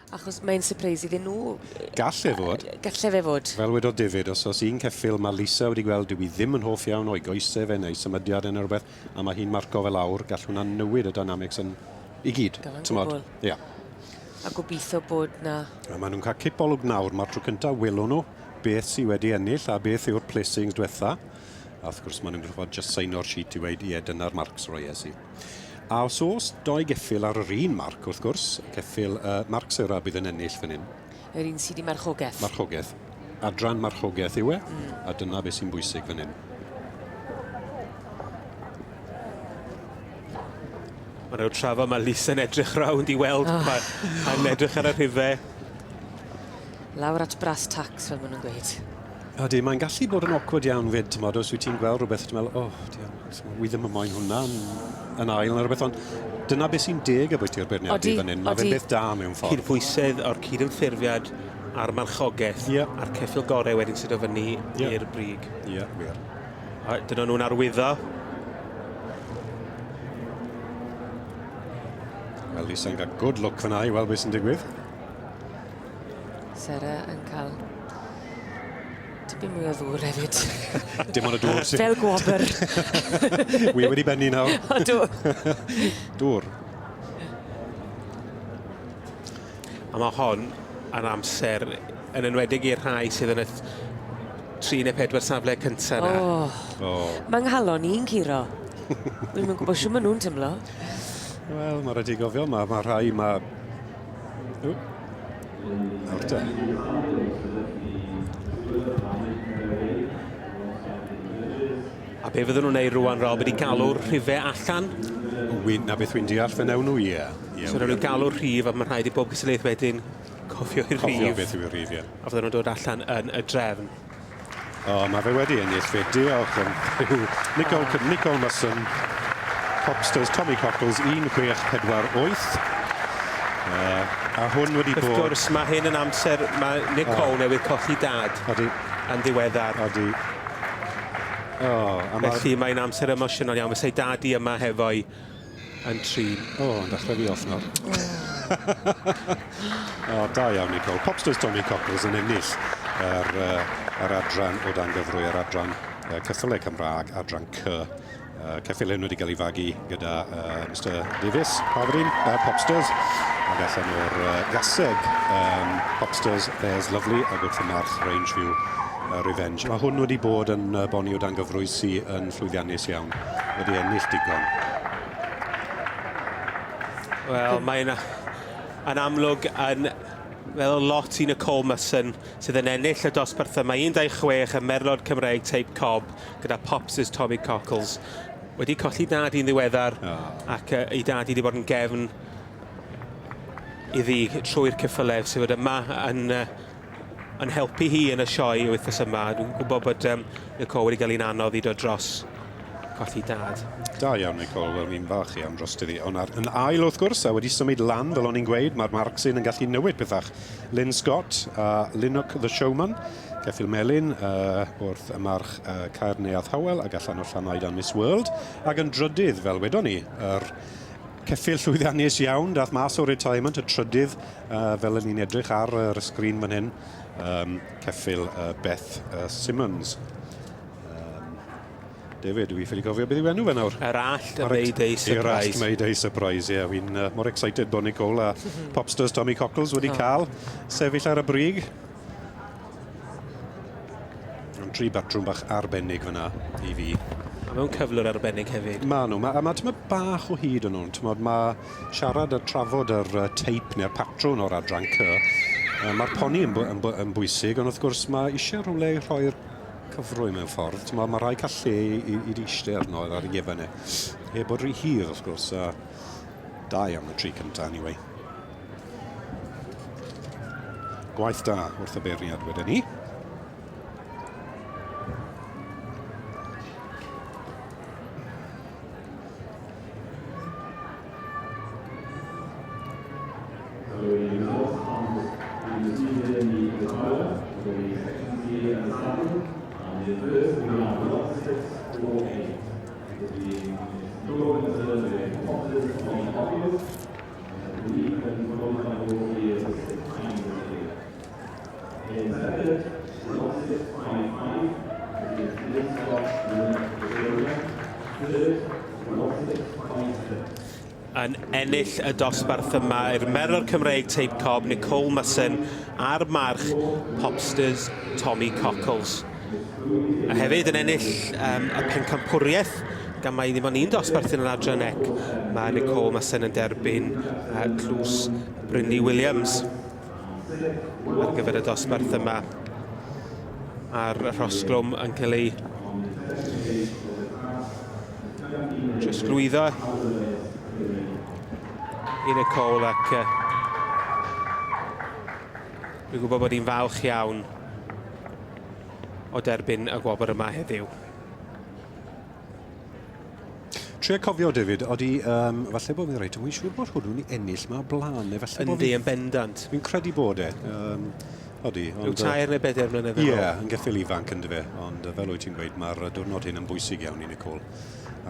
Achos mae'n surprise iddyn nhw. Galle fod. Galle fe fod. Fel wedodd David, os un ceffil mae Lisa wedi gweld dyw hi ddim yn hoff iawn o'i goesau fe neu symudiad yn rhywbeth, a mae hi'n marco fel awr, gall hwnna newid y dynamics yn i gyd. Gwbl. Ia. A gobeithio bod na... A maen nhw'n cael cipolwg nawr, mae'r tro cyntaf welwn nhw beth sydd wedi ennill a beth yw'r placings diwetha. A wrth gwrs maen nhw'n gwybod just saino'r sheet i weid dyna'r marcs roi esi. A os oes doi geffil ar yr un marc, wrth gwrs, ceffil marc Sera bydd yn ennill fan hyn. Yr un sydd i Marchogaeth. Marchogaeth. Adran Marchogaeth yw e, a dyna beth sy'n bwysig fan hyn. Mae rhaid trafod mae Lisa'n edrych rawnd i weld. Mae'n edrych ar y rhifau. Lawr at brass tax, fel maen nhw'n gweud. Ydy, mae'n gallu bod yn awkward iawn fyd, os wyt ti'n gweld rhywbeth, ti'n meddwl, wi ddim yn moyn hwnna yn ail neu rhywbeth, ond dyna beth sy'n deg y bwyti'r beirniadu fan hyn. Mae fe'n beth da mewn ffordd. Cydbwysedd o'r cydymffurfiad a'r Marchogaeth a'r ceffil gorau wedyn sydd o fyny i'r brig. Ie, wir. Dyna nhw'n arwyddo. Wel, Lisa'n cael good look fan'na i weld beth sy'n digwydd. Sera yn cael tipyn mwy o ddŵr hefyd. Dim ond y dŵr sy'n... Fel gwobr. Wi wedi benni nawr. Dŵr. A mae hon yn amser yn enwedig i'r rhai sydd yn y 3 neu 4 safle cyntaf yna. Mae nghalon i'n curo. Dwi'n gwybod siw maen nhw'n tymlo. Wel, mae rhaid i gofio, mae rhai, Nawr te. A be fydden nhw'n neud rwan, Rob, wedi galw'r rhifau allan? Na beth wy'n deall fe newn nhw, ie. So nhw'n galw'r rhif a mae rhaid i bob cystadlaeth wedyn cofio i'r rhif. Cofio beth yw'r rhif, ie. A fydden nhw'n dod allan yn y drefn. Mae fe wedi ennill fe. Diolch yn Nicol Musson, Popsters, Tommy Cockles, 1648. A hwn wedi bod... Wrth gwrs, mae hyn yn amser, mae Nicole newydd colli dad yn ddiweddar. Felly mae'n amser emosiynol iawn. Fysau dadi yma hefo'i yn trin. Yn dechrau fi off nawr. Da iawn, Nicole. Popsters Tommy Cockles yn ennill yr adran o dan gyfrwy, yr adran ceffylau Cymraeg, adran C. Ceffylau wedi cael ei fagu gyda Mr Davies, Popsters. Ac allan o'r gaseg Popsters, There's Lovely, ac wrth y march Rangeview Revenge. Mae hwn wedi bod yn boni o dan gyfrwy sy'n yn llwyddiannus iawn. Wedi ennill digon. Wel, mae'n amlwg yn fel lot i Nicole Musson sydd yn ennill y dosbarthau. Mae 1-2-6 y Merlod Cymreig Deip Cob gyda Popsters Tommy Cockles. Wedi colli dad i'n ddiweddar ac ei dad wedi bod yn gefn iddi trwy'r ceffylau sydd wedi yma yn helpu hi yn y sioe wythnos yma. Dwi'n gwybod bod Nicole wedi cael un anodd i dod dros colli dad. Da iawn, Nicole. Wel, mi'n fach iawn dros ti. Ond yn ail, wrth gwrs, a wedi symud lan, fel o'n i'n gweud, mae'r marcs yn gallu newid pethach. Lynn Scott a Linnock the Showman, Ceffil Melin, wrth y march Caerneuadd Hywel, ac allan o'r Llanaid a Miss World. Ac yn drydydd, fel wedon ni, ceffil llwyddiannus iawn, dath mas o retirement, y trydydd, fel yn ni'n edrych ar y sgrin fan hyn, ceffil Beth Simmons. David, dwi'n ffili gofio beth yw enw fe nawr? Yr allt y Mayday Surprise. Yr allt Mayday Surprise, ie. Wy'n mor excited bod Nicole a Popsters Tommy Cockles wedi cael sefyll ar y brig. Yn 3 batrwm bach arbennig fyna i fi. A mewn cyflwr arbennig hefyd. Ma nhw. Mae bach o hyd yn nhw. Mae siarad a trafod yr teip neu'r patrwn o'r adran C. Mae'r poni yn bwysig, ond wrth gwrs mae eisiau rhywle i rhoi'r cyfrwy mewn ffordd. Mae rhai cael lle i eistedd arno ar y gefn e. Bod rhy hir, wrth gwrs. Da iawn y 3 cyntaf, anyway. Gwaith da wrth y beirniad wedyn ni. yn ennill y dosbarth yma i'r Merlod Cymreig Teip Cob, Nicole Musson, a'r march Popsters Tommy Cockles. A hefyd yn ennill y pencampwriaeth, gan mai ddim ond un dosbarth yn yr adran ec. Mae Nicole Musson yn derbyn tlws Brynley Williams ar gyfer y dosbarth yma. A'r rhosglwm yn cael ei trosglwyddo i Nicole ac dwi'n gwybod bod hi'n falch iawn o derbyn y gwobr yma heddiw. Tria cofio, David, oeddi, falle bod fi'n reit, dwi'n siŵr bod hwnnw'n i ennill mae blaen, neu falle bod Yndi, yn bendant. Fi'n credu bod e. Oeddi. Rhyw 3 neu 4 mlynedd yn ôl. Ie, yn geffil ifanc yn dyfe, ond fel wyt ti'n gweud, mae'r diwrnod hyn yn bwysig iawn i Nicole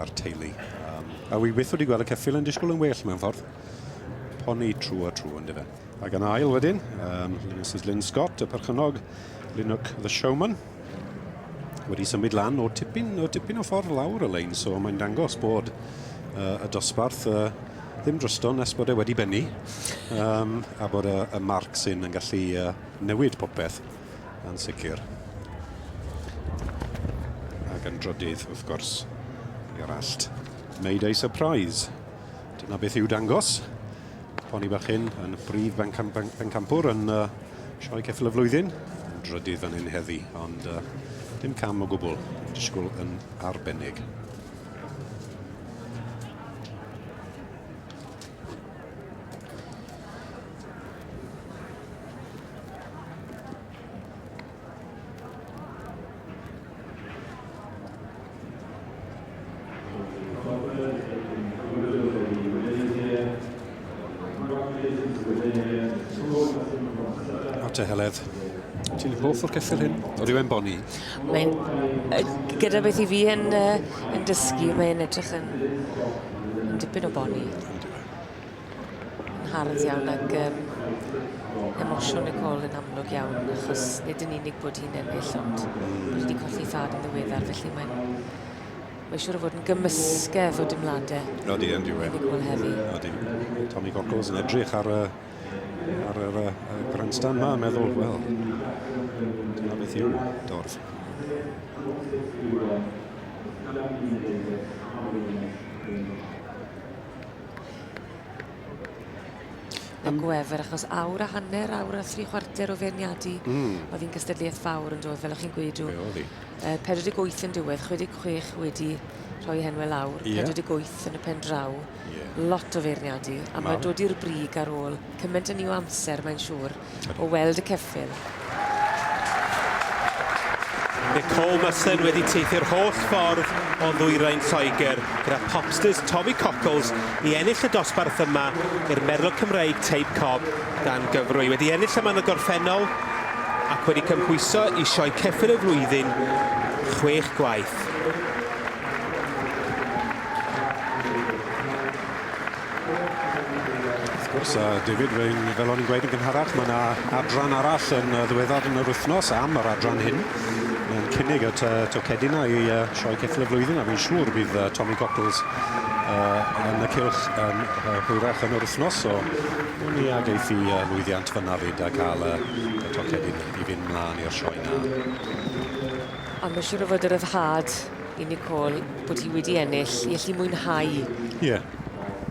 a'r teulu. A wi byth wedi gweld y ceffil yn disgwyl yn well mewn ffordd. Poni trw a trw yn dyfe. Ac yn ail wedyn, Mrs Lynn Scott, y perchynog, Linnock the Showman, wedi symud lan o tipyn o ffordd lawr y lein, so mae'n dangos bod y dosbarth ddim drosto nes bod e wedi bennu, a bod y marc sy'n yn gallu newid popeth yn sicr. Ac yn drydydd, wrth gwrs, i'r allt. Mayday Surprise. Dyna beth yw dangos. Poni bach hyn yn brif bencampwr yn sioe ceffil y flwyddyn. Yn drydydd fan hyn heddi, ond dim cam o gwbl. Disgwyl yn arbennig. Heledd. Ti'n hoff o'r ceffil hyn? Oeddi we'n boni? Mae'n, gyda beth i fi yn dysgu, mae'n edrych yn dipyn o boni. Yn hardd iawn ac emosiwn Nicole yn amlwg iawn, achos nid yn unig bod hi'n ennill, ond bod wedi colli thad yn ddiweddar, felly mae'n siŵr o fod yn gymysgedd o dimladau. Odi, yn diwedd. Nicole heddi. Odi. Tommy Cockles yn edrych ar y grandstand yma, meddwl, wel, dyna beth yw dorf. Na gwefr, achos awr a hanner, awr a 3/4 o feirniadu. Oedd hi'n gystadleuaeth fawr yn dod, fel o'ch chi'n gweidw. 48 yn diwedd, 66 wedi rhoi henwe lawr, 48 yn y pen draw. Lot o feirniadu, a mae dod i'r brig ar ôl cymaint yn i'w amser, mae'n siŵr, o weld y ceffil. Nicole Musson wedi teithio'r holl ffordd o ddwyrain Lloegr gyda Popsters Tommy Cockles i ennill y dosbarth yma i'r Merlod Cymreig Teip Cob dan gyfrwy. Wedi ennill yma yn y gorffennol ac wedi cymhwyso i sioe ceffil y flwyddyn 6 gwaith. David, fel o'n i'n gweud yn gynharach, mae yna adran arall yn ddiweddar yn yr wythnos am yr adran hyn. Mae'n cynnig y tocedi yna i sioe ceffil y flwyddyn, a fi'n siŵr bydd Tommy Cockles yn y cylch yn hwyrach yn yr wythnos, so ni ag eithi lwyddiant fyna fyd a cael y tocedi i fynd mlaen i'r sioe yna. Ond mae'n siŵr o fod yr yfhad i Nicole bod hi wedi ennill i allu mwynhau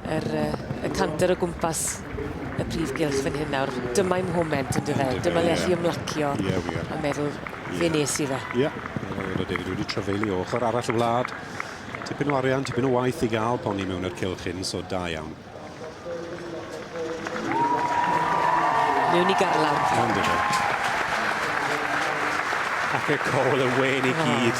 y canter o gwmpas y prif gylch fan hyn nawr. Dyma'i mhoment yn dyfe, dyma le allu ymlacio a meddwl fe nes i fe. Ie, David wedi trefeili o ochr arall y wlad. Tipyn o arian, tipyn o waith i gael Poni mewn i'r cylch hyn, so da iawn. Mewn i garlawr. Ond ydw. Ac y col yn wen i gyd.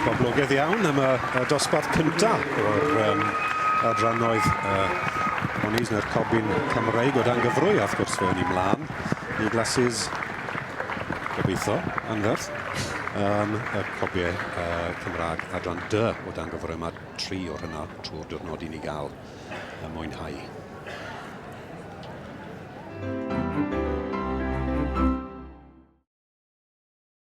Boblogaidd iawn am y dosbarth cyntaf o'r adrannoedd Ponies neu'r cobyn Cymreig o dan gyfrwy, a wrth gwrs fe o'n i mlaen i glasys gobeithio anferth. Y cobiau Cymraeg adran dy o dan gyfrwy, mae 3 o'r hynna trwy'r diwrnod i ni gael mwynhau.